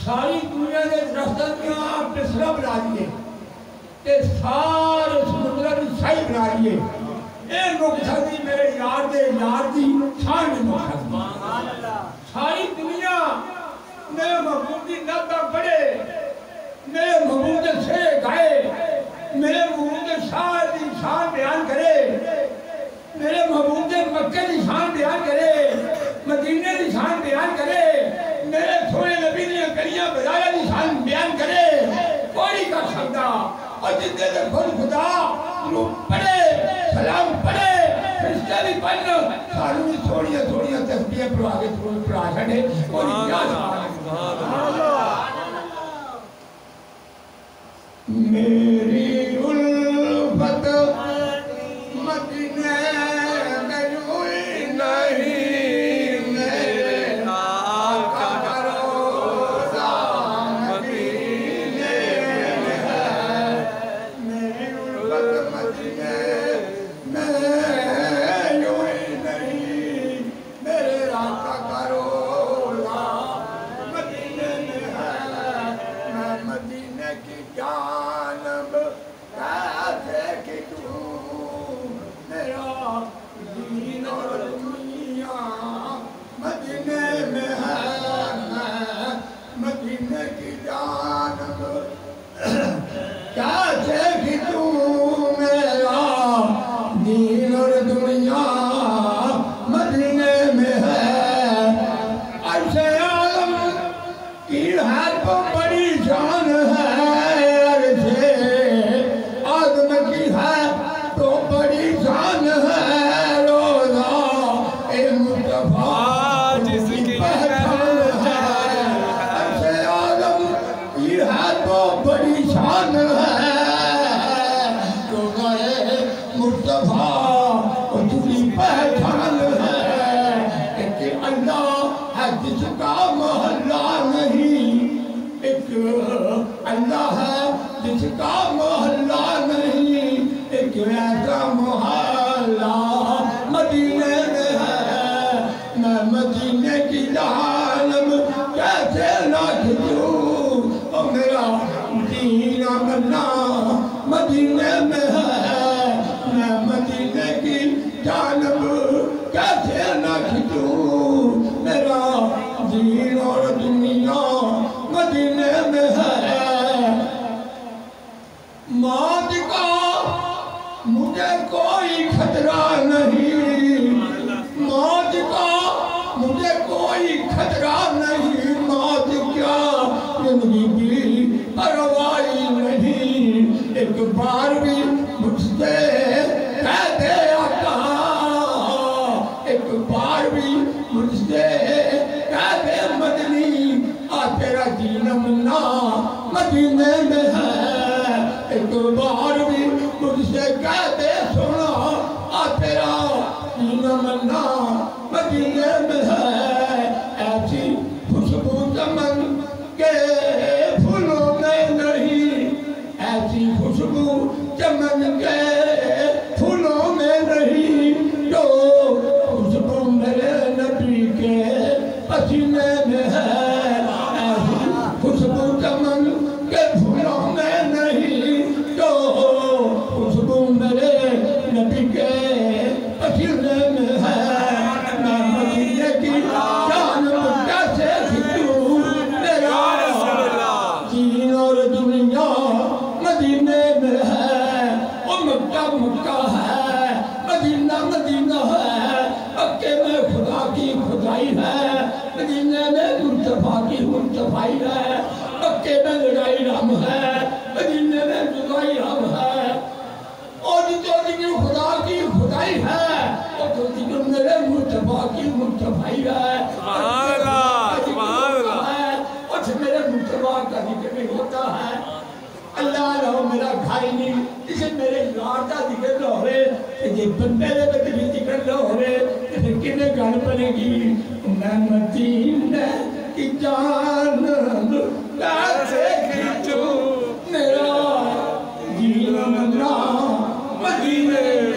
ساری دنیا کے درختوں میں آپ پسرا بنا دیے تے سارے سمندر کی سائی بنا دیے اے رک سکتی میرے یار دے یار دی شان میں رک سکتی ساری دنیا میرے محبوب کی نبدہ پڑے میرے محبوب کے سے گائے میرے محبوب کے شاہ دی شان بیان کرے میرے محبوب کے مکہ دی شان بیان کرے مدینے دی شان بیان کرے میرے سونے نبی نے کلیاں بجایا دی شان بیان کرے کوئی کر سکتا اور جتنے دے خود خدا رو پڑے سلام پڑے فرشتے بھی پڑھنا ساروں میں تھوڑیاں تسبیح پر آگے پر آ چھڑے اور کیا سبحان اللہ میری الفت مدینے میں روئی نہیں میرے آقا کا روزہ مدینے میں ہے میری الفت مدینے میں روئی نہیں میرے آقا کا روزہ مدینے میں ہے میں مدینے کی جانب کیسے کٹوں میرا دین اور دنیا مدینے میں ہے میں مدینے کی جانب کیسے کٹوں میرا دین اور دنیا مدینے میں ہے عرش عالم کی ہے تو بڑی شان ہے اللہ ہے جس کا محلہ نہیں ایک ایسا محلہ مدینے میں ہے میں مدینے کی جانب کیسے نہ کھچوں اور میرا دین بننا مدینے میں ہے میں مدینے کی جانب کیسے نہ کھچوں میرا دین اور دنیا مدینے میں ہے موت کا مجھے کوئی خطرہ نہیں موت کا مجھے کوئی خطرہ نہیں موت کیا زندگی کی پرواہ نہیں ایک بار بھی مجھ سے کہہ دے آقا ایک بار بھی مجھ سے کہہ دے مدنی آ تیرا دین منا مدینے میں ہے ایک بار بھی مجھ سے کہہ دے سنا آ تیرا دین منا مدینے میں ہے ایسی خوشبو چمن کے پھولوں میں نہیں ایسی خوشبو چمن کے پھولوں میں نہیں جو خوشبو میرے نبی کے پسینے میں ہے ایسی خوشبو چمن کے پھولوں میں نہیں جو خوشبو میرے نبی کے پسینے میں ہے میں مدینے کی جانب کیسے کھچوں میرا دین اور دنیا مدینے میں ہے وہ مکہ مکہ ہے مدینہ مدینہ ہے مکے میں خدا کی خدائی ہے مدینے میں مرتفع کی مرتفعی ہے مکے میں لڑائی رام ہے مدینے میں لڑائی رام ہے اور جو دیکھیں خدا کی خدائی ہے اور جو دیکھیں میرے مرتفع کی مرتفعی ہے سبحان اللہ سبحان اللہ اور جو میرے مرتفع کا ذکر بھی ہوتا ہے اللہ رہو میرا گھائی نہیں جسے میرے یار کا ذکر نہ ہو رہے کہ بندے دے بدلی ذکر نہ ہو رہے پھر کنے گھر پڑے گی میں مدینہ کی جانب کیسے کھچوں میرا دین منا مدینے